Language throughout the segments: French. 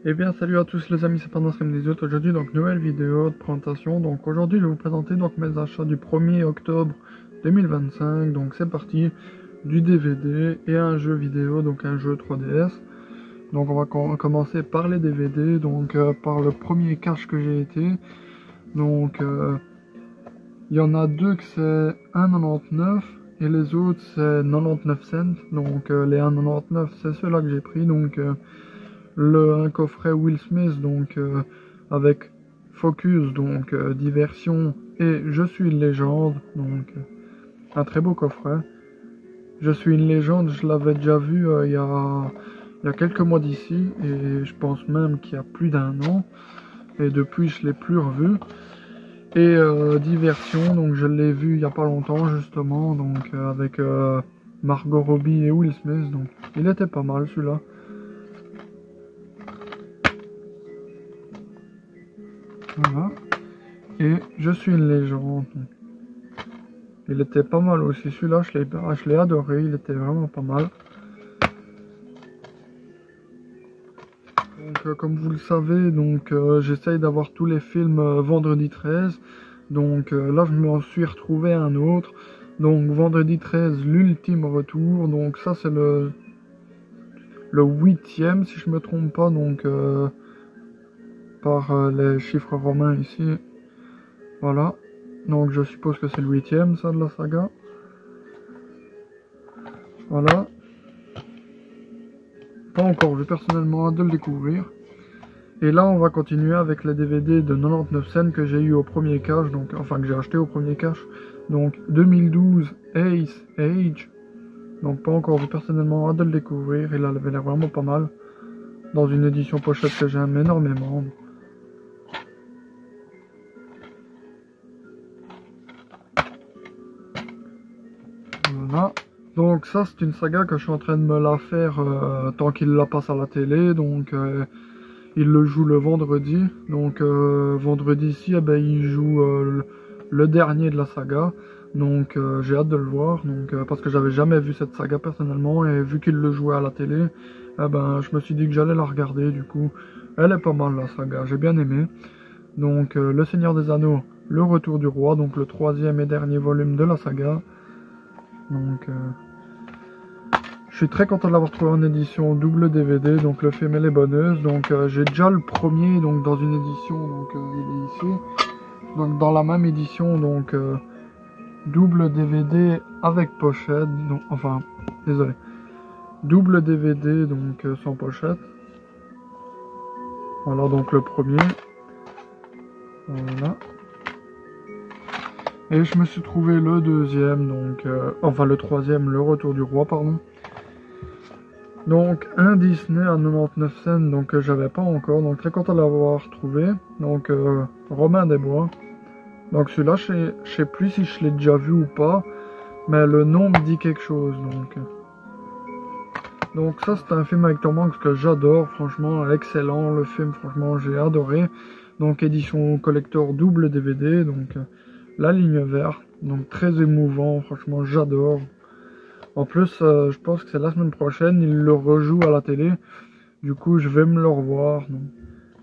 Eh bien salut à tous les amis, c'est Pendant comme des autres. Aujourd'hui donc nouvelle vidéo de présentation. Donc aujourd'hui je vais vous présenter donc mes achats du 1er octobre 2025. Donc c'est parti, du DVD et un jeu vidéo, donc un jeu 3DS. Donc on va commencer par les DVD, donc par le premier cache que j'ai été. Donc il y en a deux que c'est 1,99 et les autres c'est 99 cents. Donc les 1,99 c'est ceux-là que j'ai pris. Donc un coffret Will Smith, donc avec Focus, donc diversion et Je suis une légende, donc un très beau coffret. Je suis une légende, je l'avais déjà vu il y a quelques mois d'ici, et je pense même qu'il y a plus d'un an, et depuis je l'ai plus revu. Et diversion, donc je l'ai vu il y a pas longtemps justement, donc avec Margot Robbie et Will Smith, donc il était pas mal celui-là. Voilà. Et Je suis une légende. Il était pas mal aussi. Celui-là, je l'ai adoré. Il était vraiment pas mal. Donc, comme vous le savez, donc j'essaye d'avoir tous les films vendredi 13. Donc là, je m'en suis retrouvé un autre. Donc vendredi 13, l'ultime retour. Donc ça, c'est le 8e, si je me trompe pas. Donc par les chiffres romains ici. Voilà. Donc je suppose que c'est le 8e, ça, de la saga. Voilà. Pas encore vu personnellement, hâte de le découvrir. Et là on va continuer avec les DVD de 99 cents que j'ai eu au premier cache, donc enfin que j'ai acheté au premier cache. Donc 2012 Ace Age. Donc pas encore vu personnellement, hâte de le découvrir. Il avait l'air vraiment pas mal. Dans une édition pochette que j'aime énormément. Voilà. Donc ça c'est une saga que je suis en train de me la faire tant qu'il la passe à la télé. Donc il le joue le vendredi. Donc vendredi-ci, il joue le dernier de la saga. Donc j'ai hâte de le voir. Donc parce que j'avais jamais vu cette saga personnellement. Et vu qu'il le jouait à la télé, je me suis dit que j'allais la regarder. Du coup, elle est pas mal la saga. J'ai bien aimé. Donc Le Seigneur des Anneaux, Le Retour du Roi. Donc le 3e et dernier volume de la saga. Donc je suis très content de l'avoir trouvé en édition double DVD, donc le film Elle est bonneuse. Donc j'ai déjà le premier donc dans une édition, donc il est ici. Donc dans la même édition, donc double DVD avec pochette, donc enfin désolé. Double DVD donc sans pochette. Voilà donc le premier. Voilà. Et je me suis trouvé le deuxième, donc enfin le troisième, Le Retour du Roi, pardon. Donc un Disney à 99 cents, donc j'avais pas encore, donc très content de l'avoir trouvé. Donc Robin des Bois. Donc celui-là, je sais plus si je l'ai déjà vu ou pas, mais le nom me dit quelque chose. Donc ça c'est un film avec Tom Hanks que j'adore, franchement excellent le film, franchement j'ai adoré. Donc édition collector double DVD, donc la ligne verte, donc très émouvant, franchement j'adore. En plus, je pense que c'est la semaine prochaine, il le rejoue à la télé. Du coup, je vais me le revoir. Donc,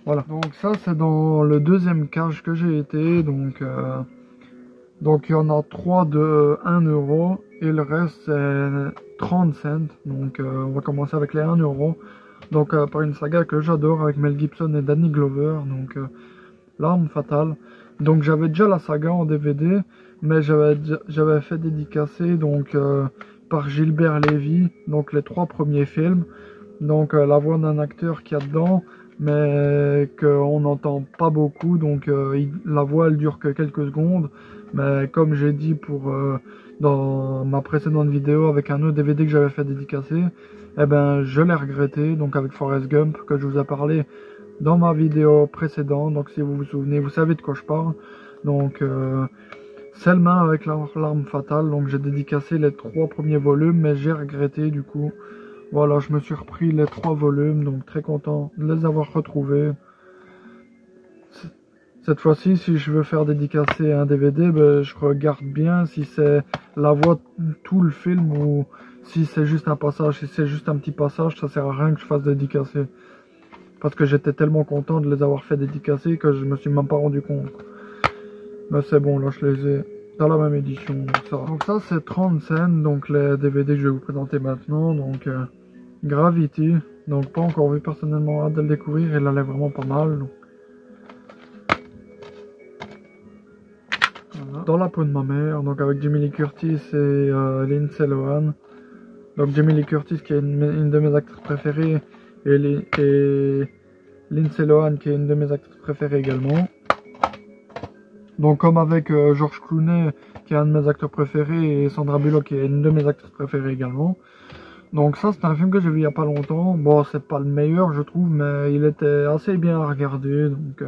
voilà. Donc ça, c'est dans le deuxième cache que j'ai été. Donc il y en a 3 de 1 euro. Et le reste, c'est 30 cents. Donc on va commencer avec les 1 euro. Donc par une saga que j'adore avec Mel Gibson et Danny Glover. Donc L'Arme Fatale. Donc j'avais déjà la saga en DVD. Mais j'avais fait dédicacer. Donc par Gilbert Lévy, donc les 3 premiers films, donc la voix d'un acteur qu'il y a dedans, mais qu'on n'entend pas beaucoup, donc la voix elle dure que quelques secondes, mais comme j'ai dit dans ma précédente vidéo avec un autre DVD que j'avais fait dédicacer, je l'ai regretté, donc avec Forrest Gump que je vous ai parlé dans ma vidéo précédente, donc si vous vous souvenez, vous savez de quoi je parle, donc Selma avec L'Arme Fatale, donc j'ai dédicacé les 3 premiers volumes, mais j'ai regretté du coup. Voilà, je me suis repris les 3 volumes, donc très content de les avoir retrouvés. Cette fois-ci, si je veux faire dédicacer un DVD, je regarde bien si c'est la voix de tout le film ou si c'est juste un passage. Si c'est juste un petit passage, ça sert à rien que je fasse dédicacer. parce que j'étais tellement content de les avoir fait dédicacer que je me suis même pas rendu compte. Mais c'est bon, là je les ai dans la même édition. Donc ça c'est 30 scènes, donc les DVD que je vais vous présenter maintenant. Donc Gravity, donc pas encore vu personnellement, hâte de le découvrir, il a l'air vraiment pas mal. Donc. Voilà. Dans la peau de ma mère, donc avec Jamie Lee Curtis et Lindsay Lohan. Donc Jamie Lee Curtis qui est une de mes actrices préférées et Lindsay Lohan qui est une de mes actrices préférées également. Donc comme avec George Clooney qui est un de mes acteurs préférés et Sandra Bullock qui est une de mes actrices préférées également. Donc ça c'est un film que j'ai vu il n'y a pas longtemps. Bon c'est pas le meilleur je trouve mais il était assez bien à regarder. Donc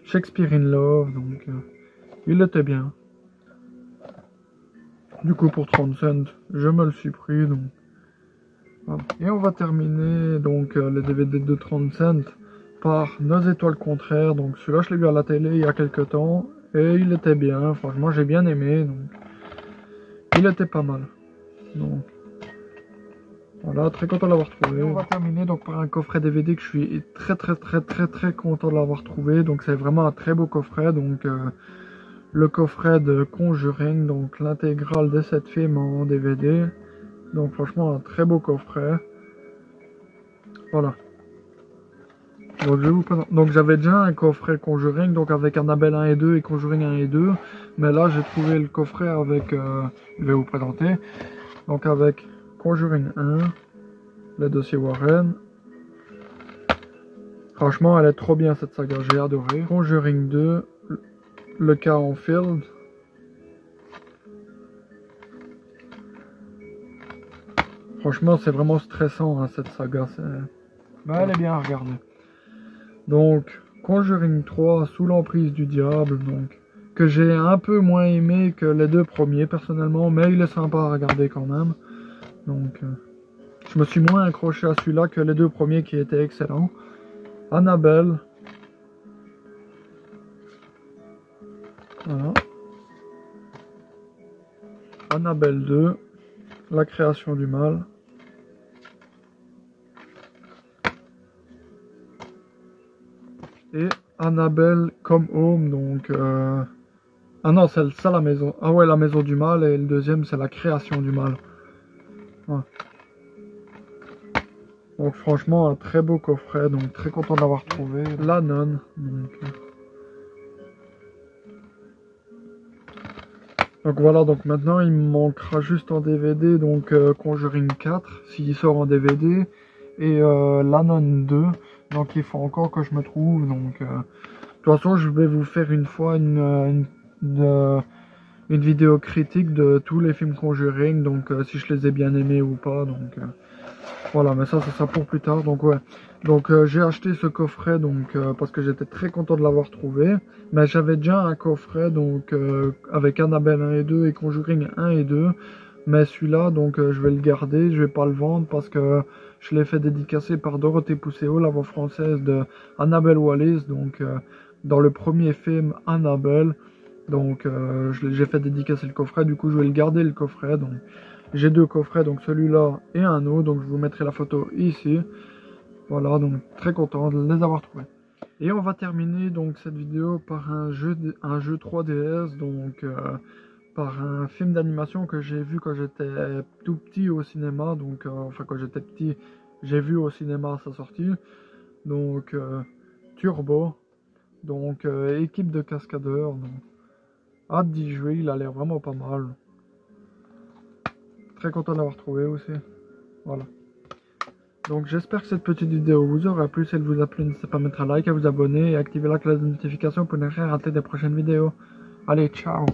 Shakespeare in Love, donc il était bien. Du coup pour 30 cents je me le suis pris donc. Voilà. Et on va terminer donc les DVD de 30 cents par Nos étoiles contraires. Donc celui-là je l'ai vu à la télé il y a quelques temps et il était bien, franchement j'ai bien aimé, donc il était pas mal. Donc voilà, très content de l'avoir trouvé. Et on va terminer donc par un coffret DVD que je suis très content de l'avoir trouvé. Donc c'est vraiment un très beau coffret, donc le coffret de Conjuring, donc l'intégrale de cette film en DVD. Donc franchement un très beau coffret. Voilà. Donc, donc j'avais déjà un coffret Conjuring, donc avec Annabelle 1 et 2 et Conjuring 1 et 2. Mais là j'ai trouvé le coffret avec, je vais vous présenter, donc avec Conjuring 1, le dossier Warren. Franchement elle est trop bien cette saga, j'ai adoré. Conjuring 2, le cas en field. Franchement c'est vraiment stressant hein, cette saga, mais elle est bien à regarder. Donc, Conjuring 3, Sous l'emprise du diable, donc, que j'ai un peu moins aimé que les deux premiers personnellement, mais il est sympa à regarder quand même. Donc, je me suis moins accroché à celui-là que les deux premiers qui étaient excellents. Annabelle. Voilà. Annabelle 2, La création du mal. Et Annabelle Come Home, donc ah non c'est ça la maison, ah ouais la maison du mal, et le deuxième c'est la création du mal. Ouais. Donc franchement un très beau coffret, donc très content de l'avoir trouvé. La nonne, donc voilà, donc maintenant il me manquera juste en DVD donc Conjuring 4 s'il sort en DVD et La nonne 2. Donc il faut encore que je me trouve, donc de toute façon je vais vous faire une fois une vidéo critique de tous les films Conjuring, donc si je les ai bien aimés ou pas, donc voilà, mais ça sera pour plus tard. Donc ouais, donc j'ai acheté ce coffret donc parce que j'étais très content de l'avoir trouvé, mais j'avais déjà un coffret donc avec Annabelle 1 et 2 et Conjuring 1 et 2. Mais celui-là, donc je vais le garder, je vais pas le vendre parce que je l'ai fait dédicacer par Dorothée Pousseau, la voix française de Annabelle Wallis, donc dans le premier film Annabelle. Donc j'ai fait dédicacer le coffret, du coup je vais le garder le coffret. Donc j'ai deux coffrets, donc celui-là et un autre, donc je vous mettrai la photo ici. Voilà, donc très content de les avoir trouvés. Et on va terminer donc cette vidéo par un jeu 3DS, donc par un film d'animation que j'ai vu quand j'étais tout petit au cinéma, donc enfin quand j'étais petit j'ai vu au cinéma à sa sortie, donc Turbo, donc équipe de cascadeurs, donc hâte d'y jouer, il a l'air vraiment pas mal, très content de l'avoir trouvé aussi, voilà. Donc j'espère que cette petite vidéo vous aura plu. Si elle vous a plu, n'hésitez pas à mettre un like, à vous abonner et activer la cloche de notification pour ne rien rater des prochaines vidéos. Allez, ciao!